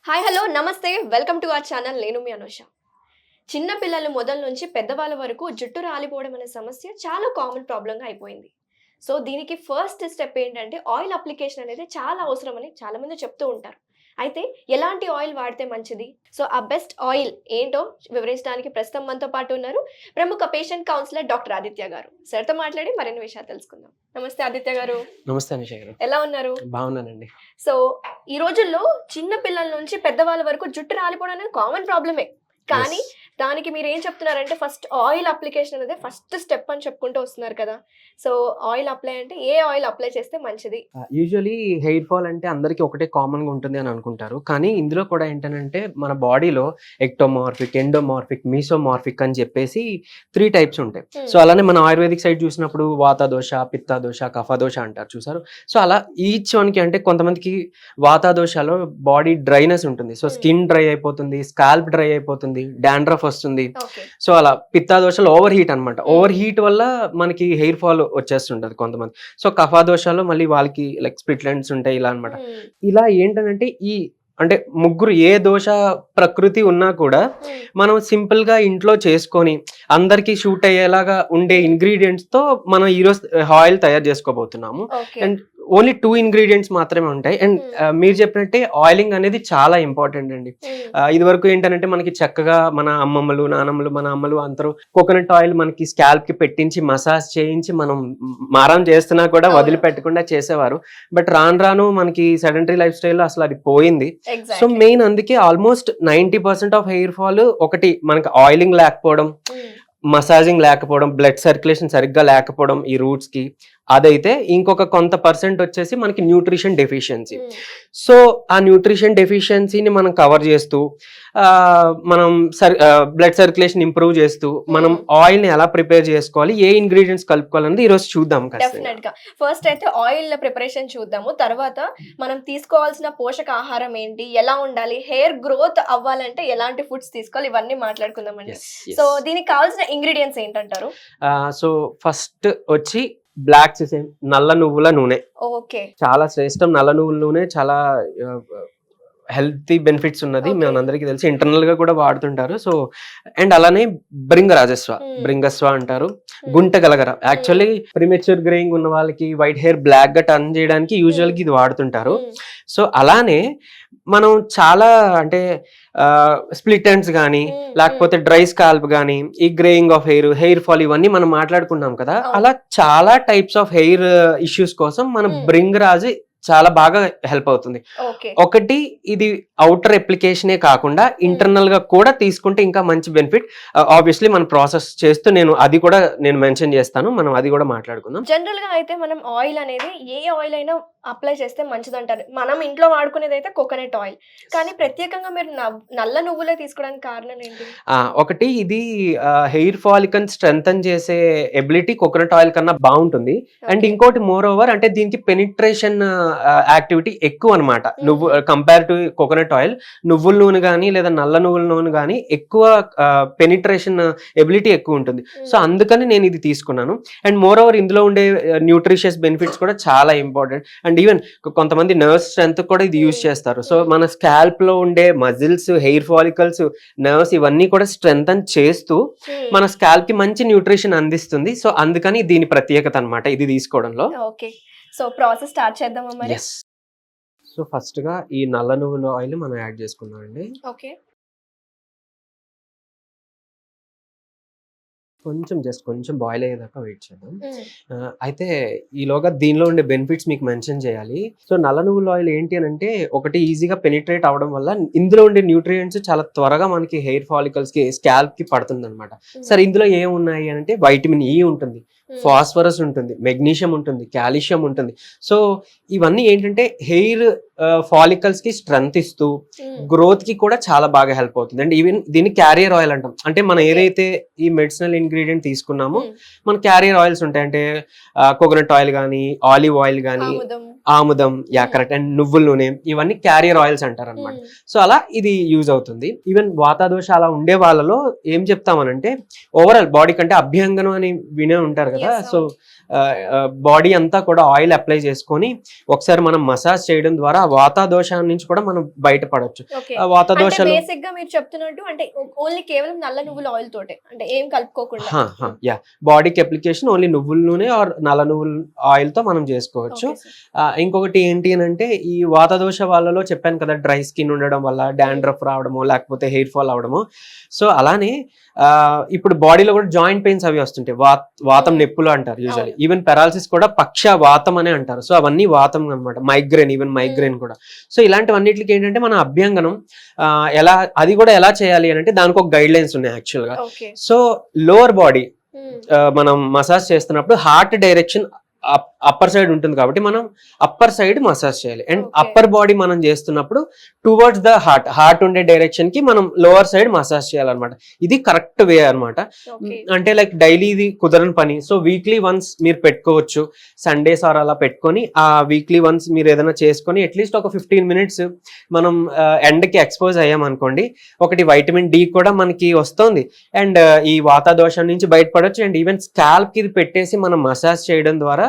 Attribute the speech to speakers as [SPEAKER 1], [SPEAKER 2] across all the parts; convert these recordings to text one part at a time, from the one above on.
[SPEAKER 1] Hi hello నమస్తే welcome to our channel నేను మీ అనుష. చిన్న పిల్లలు మొదల నుంచి పెద్దవాళ్ళ వరకు జుట్టు రాలిపోవడం అనే సమస్య చాలా కామన్ ప్రాబ్లంగా అయిపోయింది. సో దీనికి ఫస్ట్ స్టెప్ ఏంటంటే ఆయిల్ అప్లికేషన్ అనేది చాలా అవసరమని చాలా మంది చెప్తూ ఉంటారు. అయితే ఎలాంటి ఆయిల్ వాడితే మంచిది, సో ఆ బెస్ట్ ఆయిల్ ఏంటో వివరించడానికి ప్రస్తుతం మనతో పాటు ఉన్నారు ప్రముఖ పేషెంట్ కౌన్సిలర్ డాక్టర్ ఆదిత్య గారు. సార్తో మాట్లాడి మరిన్ని విషయాలు తెలుసుకుందాం. నమస్తే ఆదిత్య గారు.
[SPEAKER 2] నమస్తే అనుష గారు.
[SPEAKER 1] ఎలా ఉన్నారు?
[SPEAKER 2] బాగున్నానండి.
[SPEAKER 1] సో ఈ రోజుల్లో చిన్న పిల్లల నుంచి పెద్దవాళ్ళ వరకు జుట్టు రాలిపోవడం అనేది కామన్ ప్రాబ్లమే. కానీ దానికి మీరు ఏం చెప్తున్నారంటే ఫస్ట్ ఆయిల్ అప్లికేషన్ అనేది ఫస్ట్ స్టెప్ అని చెప్పుకుంటూ వస్తున్నారు కదా. సో ఆయిల్ అప్లై అంటే ఏ ఆయిల్ అప్లై చేస్తే మంచిది?
[SPEAKER 2] యూజువలీ హెయిర్ ఫాల్ అంటే అందరికీ ఒకటే కామన్ గా ఉంటుంది అని అనుకుంటారు. కానీ ఇందులో కూడా ఏంటంటే మన బాడీలో ఎక్టోమార్ఫిక్, ఎండోమార్ఫిక్, మీసోమార్ఫిక్ అని చెప్పేసి 3 టైప్స్ ఉంటాయి. సో అలానే మన ఆయుర్వేదిక్ సైడ్ చూసినప్పుడు వాత దోష, పిత్త దోష, కఫ దోష అంటారు చూసారు. సో అలా ఈచ్ వన్కి అంటే కొంతమందికి వాత దోషలో బాడీ డ్రైనెస్ ఉంటుంది. సో స్కిన్ డ్రై అయిపోతుంది, స్కాల్ప్ డ్రై అయిపోతుంది, డాండ్రఫ్ వస్తుంది. సో అలా పిత్తా దోషాలు ఓవర్ హీట్ అనమాట. ఓవర్ హీట్ వల్ల మనకి హెయిర్ ఫాల్ వచ్చేస్తుంటది కొంతమంది. సో కఫా దోషాలు మళ్ళీ వాళ్ళకి లైక్ స్ప్లిట్ ఎండ్స్ ఉంటాయి ఇలా అనమాట. ఇలా ఏంటంటే ఈ అంటే ముగ్గురు ఏ దోష ప్రకృతి ఉన్నా కూడా మనం సింపుల్ గా ఇంట్లో చేసుకొని అందరికి షూట్ అయ్యేలాగా ఉండే ఇంగ్రీడియంట్స్ తో మనం ఈరోజు ఆయిల్ తయారు చేసుకోబోతున్నాము. అండ్ ఓన్లీ 2 ఇంగ్రీడియంట్స్ మాత్రమే ఉంటాయి. అండ్ మీరు చెప్పినట్టే ఆయిలింగ్ అనేది చాలా ఇంపార్టెంట్ అండి. ఇది వరకు ఏంటంటే మనకి చక్కగా మన అమ్మమ్మలు, నానమ్మలు, మన అమ్మలు అందరూ కోకోనట్ ఆయిల్ మనకి స్కాల్ప్ కి పెట్టించి మసాజ్ చేయించి మనం మారం చేస్తున్నా కూడా వదిలిపెట్టకుండా చేసేవారు. బట్ రాను రాను మనకి సెడెంటరీ లైఫ్ స్టైల్ అసలు అది పోయింది. సో మెయిన్ అందుకే ఆల్మోస్ట్ 90% ఆఫ్ హెయిర్ ఫాల్ ఒకటి మనకి ఆయిలింగ్ లేకపోవడం, మసాజింగ్ లేకపోవడం, బ్లడ్ సర్క్యులేషన్ సరిగ్గా లేకపోవడం ఈ రూట్స్ కి, అదైతే ఇంకొక కొంత పర్సెంట్ వచ్చేసి మనకి న్యూట్రిషన్ డెఫిషియన్సీ. సో ఆ న్యూట్రిషన్ డెఫిషియన్సీని మనం కవర్ చేస్తూ మనం బ్లడ్ సర్క్యులేషన్ ఇంప్రూవ్ చేస్తూ మనం ఆయిల్ ని ఎలా ప్రిపేర్ చేసుకోవాలి, ఏ ఇంగ్రీడియంట్స్ కలుపుకోవాలన్నది ఈ రోజు చూద్దాం.
[SPEAKER 1] డెఫినెట్ గా ఫస్ట్ అయితే ఆయిల్ ప్రిపరేషన్ చూద్దాము. తర్వాత మనం తీసుకోవాల్సిన పోషక ఆహారం ఏంటి, ఎలా ఉండాలి, హెయిర్ గ్రోత్ అవ్వాలంటే ఎలాంటి ఫుడ్స్ తీసుకోవాలి, ఇవన్నీ మాట్లాడుకుందామండి. సో దీనికి కావాల్సిన ఇంగ్రీడియంట్స్ ఏంటంటారు?
[SPEAKER 2] సో ఫస్ట్ వచ్చి బ్లాక్ సెసేమ్, నల్ల నువ్వుల నూనె.
[SPEAKER 1] ఓకే,
[SPEAKER 2] చాలా శ్రేష్టం. నల్ల నువ్వుల నూనె చాలా హెల్తీ బెనిఫిట్స్ ఉన్నది, మనందరికీ తెలిసి ఇంటర్నల్ గా కూడా వాడుతుంటారు. సో అండ్ అలానే బ్రింగస్వ అంటారు, గుంట గలగర. యాక్చువల్లీ ప్రిమెచ్యూర్ గ్రేయింగ్ ఉన్న వాళ్ళకి వైట్ హెయిర్ బ్లాక్ గా టర్న్ చేయడానికి యూజువల్ గా ఇది వాడుతుంటారు. సో అలానే మనం చాలా అంటే స్ప్లిట్ ఎండ్స్ కానీ లేకపోతే డ్రై స్కాల్ప్ కానీ, ఈ గ్రేయింగ్ ఆఫ్ హెయిర్ ఫాల్, ఇవన్నీ మనం మాట్లాడుకున్నాం కదా. అలా చాలా టైప్స్ ఆఫ్ హెయిర్ ఇష్యూస్ కోసం మనం బ్రింగరాజ్ చాలా బాగా హెల్ప్ అవుతుంది. ఒకటి ఇది అవుటర్ అప్లికేషనే కాకుండా ఇంటర్నల్ గా కూడా తీసుకుంటే ఇంకా మంచి బెనిఫిట్. ఆబ్వియస్లీ మనం ప్రాసెస్ చేస్తూ నేను మెన్షన్ చేస్తాను, మనం అది కూడా మాట్లాడుకుందాం.
[SPEAKER 1] జనరల్ గా అయితే మనం ఆయిల్ అనేది ఏ ఆయిల్ అయినా అప్లై చేస్తే మంచిది అంటారు. మనం ఇంట్లో వాడుకునేది అయితే కోకోనట్ ఆయిల్, కానీ ప్రత్యేకంగా మీరు నల్ల నువ్వులే తీసుకోవడానికి కారణం ఏంటి?
[SPEAKER 2] ఒకటి ఇది హెయిర్ ఫాలికల్ స్ట్రెంథన్ చేసే ఎబిలిటీ కోకోనట్ ఆయిల్ కన్నా బాగుంటుంది. అండ్ ఇంకోటి మోర్ ఓవర్ అంటే దీనికి పెనిట్రేషన్ యాక్టివిటీ ఎక్కువ అనమాట. నువ్వు కంపేర్ టు కోకోనట్ ఆయిల్, నువ్వుల నూనె కానీ లేదా నల్ల నువ్వుల నూనె కానీ ఎక్కువ పెనిట్రేషన్ ఎబిలిటీ ఎక్కువ ఉంటుంది. సో అందుకని నేను ఇది తీసుకున్నాను. అండ్ మోర్ ఓవర్ ఇందులో ఉండే న్యూట్రిషియస్ బెనిఫిట్స్ కూడా చాలా ఇంపార్టెంట్. అండ్ ఈవెన్ కొంతమంది నర్వ్స్ స్ట్రెంత్ కూడా ఇది యూజ్ చేస్తారు. సో మన స్కాల్ప్ లో ఉండే మజిల్స్, హెయిర్ ఫాలికల్స్, నర్వ్స్ ఇవన్నీ కూడా స్ట్రెంథన్ చేస్తూ మన స్కాల్ప్ కి మంచి న్యూట్రిషన్ అందిస్తుంది. సో అందుకని దీని ప్రత్యేకత అనమాట ఇది తీసుకోవడంలో.
[SPEAKER 1] ఓకే, సో ప్రాసెస్ స్టార్ట్ చేద్దామా మరి?
[SPEAKER 2] సో ఫస్ట్ గా ఈ నల్ల నువ్వుల ఆయిల్ మనం యాడ్ చేసుకుందాం అండి.
[SPEAKER 1] ఓకే,
[SPEAKER 2] కొంచెం బాయిల్ అయ్యేదాకా వెయిట్ చేద్దాం. అయితే ఈలోగా దీనిలో ఉండే బెనిఫిట్స్ మీకు మెన్షన్ చేయాలి. సో నల్ల నువ్వుల ఆయిల్ ఏంటి అని అంటే, ఒకటి ఈజీగా పెనిట్రేట్ అవడం వల్ల ఇందులో ఉండే న్యూట్రియంట్స్ చాలా త్వరగా మనకి హెయిర్ ఫాలికల్స్ కి, స్కాల్ప్ కి పడుతుంది అనమాట. సరే ఇందులో ఏమున్నాయి అంటే వైటమిన్ ఈ ఉంటుంది, ఫాస్ఫరస్ ఉంటుంది, మెగ్నీషియం ఉంటుంది, కాల్షియం ఉంటుంది. సో ఇవన్నీ ఏంటంటే హెయిర్ ఫాలికల్స్ కి స్ట్రెంత్ ఇస్తూ గ్రోత్ కి కూడా చాలా బాగా హెల్ప్ అవుతుంది. అండ్ ఈవెన్ దీన్ని క్యారియర్ ఆయిల్ అంటాం. అంటే మనం ఏదైతే ఈ మెడిసినల్ ఇంగ్రీడియంట్ తీసుకున్నామో మన క్యారియర్ ఆయిల్స్ ఉంటాయి. అంటే కోకోనట్ ఆయిల్ కానీ, ఆలివ్ ఆయిల్ కానీ, ఆముదం, యా కరెక్ట్, అండ్ నువ్వుల నూనె, ఇవన్నీ క్యారియర్ ఆయిల్స్ అంటారు అనమాట. సో అలా ఇది యూజ్ అవుతుంది. ఈవెన్ వాతాదోష అలా ఉండే వాళ్ళలో ఏం చెప్తామనంటే ఓవరాల్ బాడీ కంటే అభ్యంగనం అని వినే ఉంటారు కదా. సో బాడీ అంతా కూడా ఆయిల్ అప్లై చేసుకొని ఒకసారి మనం మసాజ్ చేయడం ద్వారా వాతాదోషం నుంచి కూడా మనం బయటపడవచ్చు. వాతాదోషాలు
[SPEAKER 1] బేసిక్ గా మీరు చెప్తున్నట్టు అంటే ఓన్లీ కేవలం నల్ల నువ్వుల ఆయిల్ తోటే, అంటే ఏం కలుపుకోకుండా.
[SPEAKER 2] యా, బాడీకి అప్లికేషన్ ఓన్లీ నువ్వుల నూనె ఆర్ నల్ల నువ్వుల ఆయిల్ తో మనం చేసుకోవచ్చు. ఇంకొకటి ఏంటి అని అంటే ఈ వాతాదోష వాళ్ళలో చెప్పాను కదా, డ్రై స్కిన్ ఉండడం వల్ల డాండ్రఫ్ రావడము లేకపోతే హెయిర్ ఫాల్ అవడము. సో అలానే ఇప్పుడు బాడీలో కూడా జాయింట్ పెయిన్స్ అవి వస్తుంటాయి, వాతం నొప్పులు అంటారు యూజువల్లీ. ఈవెన్ పెరాలసిస్ కూడా పక్ష వాతం అనే అంటారు. సో అవన్నీ వాతం అనమాట. మైగ్రేన్, ఈవెన్ మైగ్రేన్ కూడా. సో ఇలాంటివన్నిటికి ఏంటంటే మన అభ్యంగనం ఎలా, అది కూడా ఎలా చేయాలి అని అంటే దానికి ఒక గైడ్ లైన్స్ ఉన్నాయి యాక్చువల్ గా. సో లోవర్ బాడీ మనం మసాజ్ చేస్తున్నప్పుడు హార్ట్ డైరెక్షన్ అప్పర్ సైడ్ ఉంటుంది కాబట్టి మనం అప్పర్ సైడ్ మసాజ్ చేయాలి. అండ్ అప్పర్ బాడీ మనం చేస్తున్నప్పుడు టువర్డ్స్ ద హార్ట్ ఉండే డైరెక్షన్ కి మనం లోవర్ సైడ్ మసాజ్ చేయాలన్నమాట. ఇది కరెక్ట్ వే అనమాట. అంటే లైక్ డైలీ ఇది కుదరని పని. సో వీక్లీ వన్స్ మీరు పెట్టుకోవచ్చు, సండేస్ ఆర్ అలా పెట్టుకొని ఆ వీక్లీ వన్స్ మీరు ఏదైనా చేసుకొని అట్లీస్ట్ ఒక 15 minutes మనం ఎండకి ఎక్స్పోజ్ అయ్యాం అనుకోండి, ఒకటి వైటమిన్ డి కూడా మనకి వస్తుంది అండ్ ఈ వాతాదోషం నుంచి బయటపడవచ్చు. అండ్ ఈవెన్ స్కాల్ప్ కి ఇది పెట్టేసి మనం మసాజ్ చేయడం ద్వారా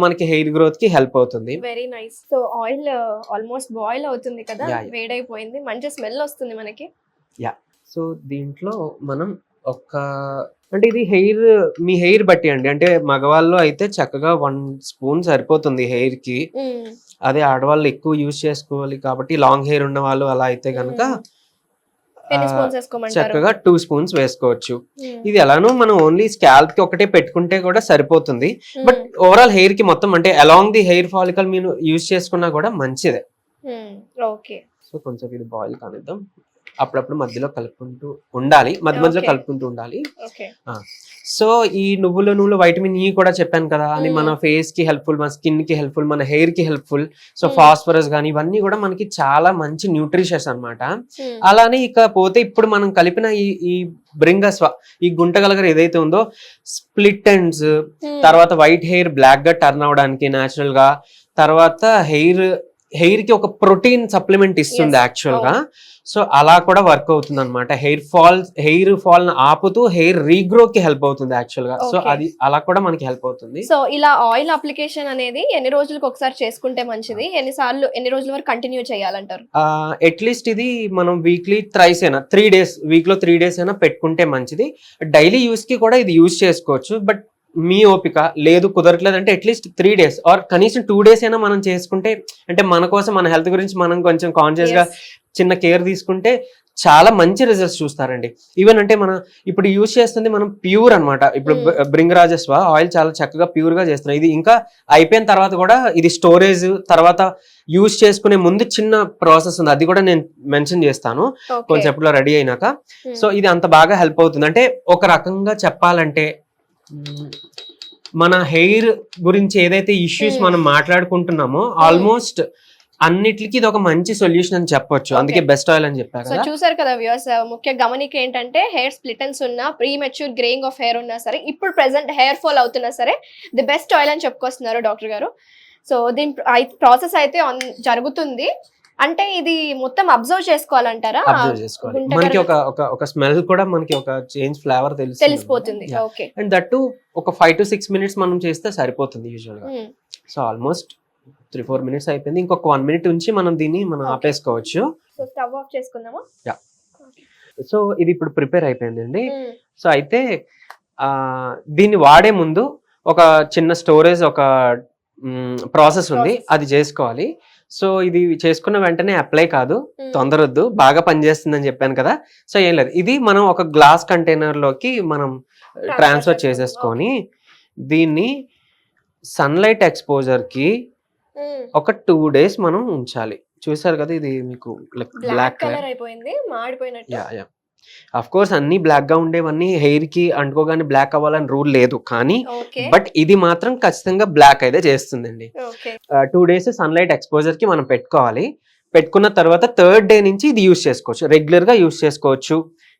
[SPEAKER 2] మనకి హెయిర్ గ్రోత్ కి హెల్ప్ అవుతుంది.
[SPEAKER 1] Very nice. So oil almost boil అవుతుంది కదా, వేడైపోయింది, మంచి స్మెల్ వస్తుంది మనకి.
[SPEAKER 2] యా, సో దీంట్లో మనం అంటే ఇది మీ హెయిర్ బట్టి అండి. అంటే మగవాళ్ళు అయితే చక్కగా 1 spoon సరిపోతుంది హెయిర్ కి. అదే ఆడవాళ్ళు ఎక్కువ యూజ్ చేసుకోవాలి కాబట్టి లాంగ్ హెయిర్ ఉన్న వాళ్ళు అలా అయితే కనుక చక్కగా 2 spoons వేసుకోవచ్చు. ఇది ఎలానో మనం ఓన్లీ స్కాల్ప్ కి ఒకటే పెట్టుకుంటే కూడా సరిపోతుంది. బట్ ఓవరాల్ హెయిర్ కి మొత్తం అంటే అలాంగ్ ది హెయిర్ ఫాలికల్ మీరు యూజ్ చేసుకున్నా కూడా మంచిదే. సో కొంచెం ఇది బాయిల్ కానిద్దాం. అప్పుడప్పుడు మధ్యలో కలుపుకుంటూ ఉండాలి, మధ్యలో కలుపుకుంటూ ఉండాలి. సో ఈ నువ్వుల నూనె వైటమిన్ ఈ కూడా చెప్పాను కదా, అది మన ఫేస్ కి హెల్ప్ఫుల్, మన స్కిన్ కి హెల్ప్ఫుల్, మన హెయిర్ కి హెల్ప్ఫుల్. సో ఫాస్ఫరస్ గానీ ఇవన్నీ కూడా మనకి చాలా మంచి న్యూట్రిషన్స్ అన్నమాట. అలానే ఇక పోతే ఇప్పుడు మనం కలిపిన ఈ బ్రింగస్వ, ఈ గుంటగలగర ఏదైతే ఉందో, స్ప్లిట్ ఎండ్స్, తర్వాత వైట్ హెయిర్ బ్లాక్ గా టర్న్ అవడానికి న్యాచురల్ గా, తర్వాత హెయిర్ కి ఒక ప్రోటీన్ సప్లిమెంట్ ఇస్తుంది యాక్చువల్ గా. సో అలా కూడా వర్క్ అవుతుంది అనమాట. హెయిర్ ఫాల్ ఆపుతూ హెయిర్ రీగ్రో కి హెల్ప్ అవుతుంది యాక్చువల్ గా. సో అది అలా కూడా మనకి హెల్ప్ అవుతుంది.
[SPEAKER 1] సో ఇలా ఆయిల్ అప్లికేషన్ అనేది ఎన్ని రోజులకు ఒకసారి చేసుకుంటే మంచిది, ఎన్ని రోజుల వరకు కంటిన్యూ చేయాలంటారు?
[SPEAKER 2] అట్లీస్ట్ ఇది మనం వీక్లీ థ్రైస్ అయినా 3 days, వీక్ లో 3 days అయినా పెట్టుకుంటే మంచిది. డైలీ యూస్ కి కూడా ఇది యూజ్ చేసుకోవచ్చు. బట్ మీ ఓపిక లేదు, కుదరట్లేదు అంటే అట్లీస్ట్ 3 days ఆర్ కనీసం 2 days అయినా మనం చేసుకుంటే, అంటే మన కోసం మన హెల్త్ గురించి మనం కొంచెం కాన్షియస్ గా చిన్న కేర్ తీసుకుంటే చాలా మంచి రిజల్ట్స్ చూస్తారండి. ఈవెన్ అంటే మనం ఇప్పుడు యూజ్ చేస్తుంది మనం ప్యూర్ అనమాట. ఇప్పుడు బ్రింగరాజస్వ ఆయిల్ చాలా చక్కగా ప్యూర్ గా చేస్తున్నాం. ఇది ఇంకా అయిపోయిన తర్వాత కూడా ఇది స్టోరేజ్ తర్వాత యూజ్ చేసుకునే ముందు చిన్న ప్రాసెస్ ఉంది, అది కూడా నేను మెన్షన్ చేస్తాను కొంచెంలో రెడీ అయినాక. సో ఇది అంత బాగా హెల్ప్ అవుతుంది. అంటే ఒక రకంగా చెప్పాలంటే మన హెయిర్ గురించి ఏదైతే ఇష్యూస్ మనం మాట్లాడుకుంటున్నామో ఆల్మోస్ట్ అన్నిటికి ఇది ఒక మంచి సొల్యూషన్ అని చెప్పొచ్చు. అందుకే బెస్ట్ ఆయిల్ అని చెప్పారు.
[SPEAKER 1] సో చూసారు కదా వ్యూవర్స్, ముఖ్య గమనిక ఏంటంటే హెయిర్ స్ప్లిటన్స్ ఉన్నా, pre mature greying of hair ఉన్నా సరే, ఇప్పుడు ప్రెసెంట్ హెయిర్ ఫాల్ అవుతున్నా సరే ది బెస్ట్ ఆయిల్ అని చెప్పుకొస్తున్నారు డాక్టర్ గారు. సో దీని ప్రాసెస్ అయితే జరుగుతుంది. అంటే ఇది మొత్తం అబ్జర్వ్ చేసుకోవాలంటారా?
[SPEAKER 2] అబ్జర్వ్ చేసుకోవాలి. మనకి ఒక స్మెల్ కూడా మనకి ఒక చేంజ్ ఫ్లేవర్
[SPEAKER 1] తెలిసిపోతుంది. ఓకే.
[SPEAKER 2] అండ్ దట్ టు ఒక 5 to 6 minutes మనం చేస్తే సరిపోతుంది యూజువల్ గా. సో ఆల్మోస్ట్ 3-4 minutes అయిపోయింది. ఇంకొక 1 minute ఉంచి మనం దీన్ని ఆపేసుకోవచ్చు.
[SPEAKER 1] సో స్టవ్ ఆఫ్ చేసుకుందామా?
[SPEAKER 2] యా. సో ఇది ఇప్పుడు ప్రిపేర్ అయిపోయిందండి. సో అయితే దీన్ని వాడే ముందు ఒక చిన్న స్టోరేజ్ ఒక ప్రాసెస్ ఉంది, అది చేసుకోవాలి. సో ఇది చేసుకున్న వెంటనే అప్లై కాదు, తొందరొద్దు, బాగా పనిచేస్తుందని చెప్పాను కదా. సో ఏం లేదు, ఇది మనం ఒక గ్లాస్ కంటైనర్ లోకి మనం ట్రాన్స్ఫర్ చేసేసుకొని దీన్ని సన్లైట్ ఎక్స్పోజర్ కి ఒక 2 days మనం ఉంచాలి. చూసారు కదా, ఇది మీకు బ్లాక్
[SPEAKER 1] కలర్ అయిపోయింది, మాడిపోయినట్టు.
[SPEAKER 2] అఫ్ కోర్స్ అన్ని బ్లాక్ గా ఉండేవన్నీ హెయిర్ కి అంటుకోగానే బ్లాక్ అవ్వాలని రూల్ లేదు, కానీ బట్ ఇది మాత్రం ఖచ్చితంగా బ్లాక్ అయితే చేస్తుందండి. 2 days సన్లైట్ ఎక్స్పోజర్ కి మనం పెట్టుకోవాలి. పెట్టుకున్న తర్వాత 3rd day నుంచి ఇది యూజ్ చేసుకోవచ్చు, రెగ్యులర్ గా యూజ్ చేసుకోవచ్చు.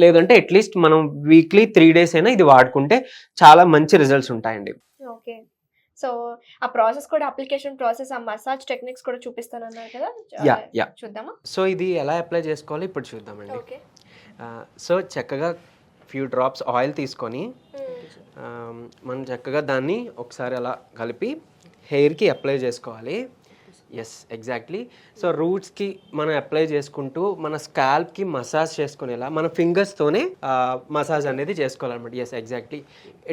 [SPEAKER 2] లేదంటే అట్లీస్ట్ మనం వీక్లీ 3 days అయినా ఇది వాడుకుంటే చాలా మంచి రిజల్ట్స్ ఉంటాయండి.
[SPEAKER 1] ఓకే. సో ఆ ప్రాసెస్ కూడా అప్లికేషన్ ప్రాసెస్, ఆ మసాజ్ టెక్నిక్స్ కూడా చూపిస్తానన్నారు కదా.
[SPEAKER 2] యా
[SPEAKER 1] చూద్దామా?
[SPEAKER 2] సో ఇది ఎలా అప్లై చేసుకోవాలో ఇప్పుడు చూద్దామండి.
[SPEAKER 1] ఓకే.
[SPEAKER 2] సో చక్కగా ఫ్యూ డ్రాప్స్ ఆయిల్ తీసుకొని మనం చక్కగా దాన్ని ఒకసారి అలా కలిపి హెయిర్కి అప్లై చేసుకోవాలి. Yes exactly. సో రూట్స్కి మనం అప్లై చేసుకుంటూ మన స్కాల్ప్కి మసాజ్ చేసుకునేలా మన ఫింగర్స్తోనే మసాజ్ అనేది చేసుకోవాలన్నమాట. Yes exactly.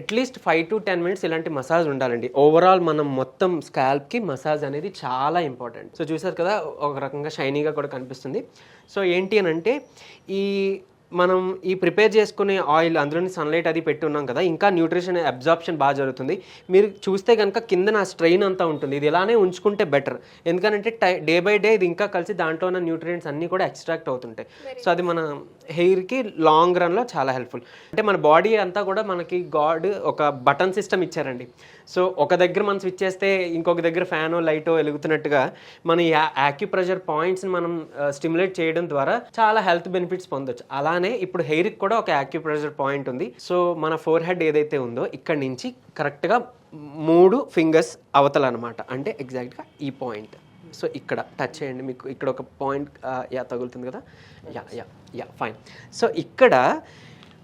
[SPEAKER 2] At least 5 to 10 minutes ఇలాంటి మసాజ్ ఉండాలండి. ఓవరాల్ మనం మొత్తం స్కాల్ప్కి మసాజ్ అనేది చాలా ఇంపార్టెంట్. సో చూసారు కదా, ఒక రకంగా షైనీగా కూడా కనిపిస్తుంది. సో ఏంటి అని అంటే మనం ఈ ప్రిపేర్ చేసుకునే ఆయిల్ అందులోని సన్లైట్ అది పెట్టి ఉన్నాం కదా, ఇంకా న్యూట్రిషన్ అబ్జార్ప్షన్ బాగా జరుగుతుంది. మీరు చూస్తే కనుక కింద నా స్ట్రెయిన్ అంతా ఉంటుంది. ఇది ఇలానే ఉంచుకుంటే బెటర్. ఎందుకంటే డే బై డే ఇది ఇంకా కలిసి దాంట్లో ఉన్న న్యూట్రియంట్స్ అన్నీ కూడా ఎక్స్ట్రాక్ట్ అవుతుంటాయి. సో అది మన హెయిర్కి లాంగ్ రన్లో చాలా హెల్ప్ఫుల్. అంటే మన బాడీ అంతా కూడా మనకి గాడ్ ఒక బటన్ సిస్టమ్ ఇచ్చారండి. సో ఒక దగ్గర మనం స్విచ్ చేస్తే ఇంకొక దగ్గర ఫ్యానో లైటో వెలుగుతున్నట్టుగా మన యాక్యుప్రెషర్ పాయింట్స్ని మనం స్టిమ్యులేట్ చేయడం ద్వారా చాలా హెల్త్ బెనిఫిట్స్ పొందొచ్చు. అలానే ఇప్పుడు హెయిర్కి కూడా ఒక యాక్యుప్రెషర్ పాయింట్ ఉంది. సో మన ఫోర్ హెడ్ ఏదైతే ఉందో ఇక్కడ నుంచి కరెక్ట్గా 3 ఫింగర్స్ అవతల అనమాట, అంటే ఎగ్జాక్ట్గా ఈ పాయింట్. సో ఇక్కడ టచ్ చేయండి, మీకు ఇక్కడ ఒక పాయింట్ తగులుతుంది కదా. Yeah fine. సో ఇక్కడ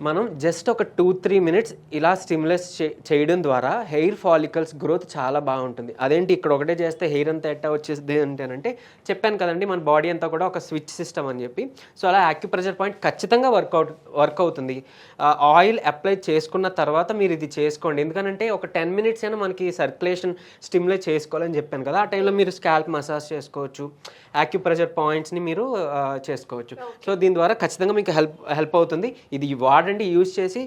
[SPEAKER 2] మనం జస్ట్ ఒక 2-3 minutes ఇలా స్టిమ్యులేట్ చేయడం ద్వారా హెయిర్ ఫాలికల్స్ గ్రోత్ చాలా బాగుంటుంది. అదేంటి ఇక్కడ ఒకటే చేస్తే హెయిర్ అంతా ఎట్టా వచ్చేది అంటే చెప్పాను కదండి, మన బాడీ అంతా కూడా ఒక స్విచ్ సిస్టమ్ అని చెప్పి. సో అలా యాక్యుప్రెషర్ పాయింట్ ఖచ్చితంగా వర్క్ అవుతుంది. ఆయిల్ అప్లై చేసుకున్న తర్వాత మీరు ఇది చేసుకోండి. ఎందుకంటే ఒక 10 minutes అయినా మనకి సర్క్యులేషన్ స్టిమ్యులేట్ చేసుకోవాలని చెప్పాను కదా. ఆ టైంలో మీరు స్కాల్ప్ మసాజ్ చేసుకోవచ్చు, యాక్యుప్రెషర్ పాయింట్స్ని మీరు చేసుకోవచ్చు. సో దీని ద్వారా ఖచ్చితంగా మీకు హెల్ప్ అవుతుంది. ఇది వాడండి, యూజ్ చేసి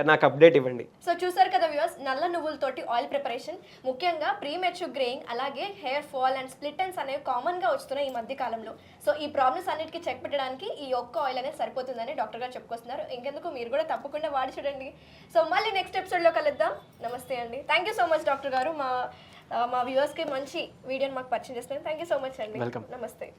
[SPEAKER 2] నాకు అప్డేట్ ఇవ్వండి.
[SPEAKER 1] సో చూసారు కదా వ్యూవర్స్, నల్ల నువ్వులతోటి ఆయిల్ ప్రిపరేషన్, ముఖ్యంగా ప్రీమెచ్యూర్ గ్రేయింగ్, అలాగే hair fall and split ends అనేవి కామన్గా వస్తున్నాయి ఈ మధ్య కాలంలో. సో ఈ ప్రాబ్లమ్స్ అన్నిటికీ చెక్ పెట్టడానికి ఈ ఒక్క ఆయిల్ అనేది సరిపోతుందని డాక్టర్ గారు చెప్పుకొస్తున్నారు. ఇంకెందుకు, మీరు కూడా తప్పకుండా వాడి చూడండి. సో మళ్ళీ నెక్స్ట్ ఎపిసోడ్లో కలుద్దాం. నమస్తే అండి. Thank you so much doctor గారు, మా వ్యూవర్స్కి మంచి వీడియోని మాకు పరిచయం చేస్తున్నారు. థ్యాంక్ యూ సో మచ్ అండి.
[SPEAKER 2] వెల్కమ్.
[SPEAKER 1] నమస్తే.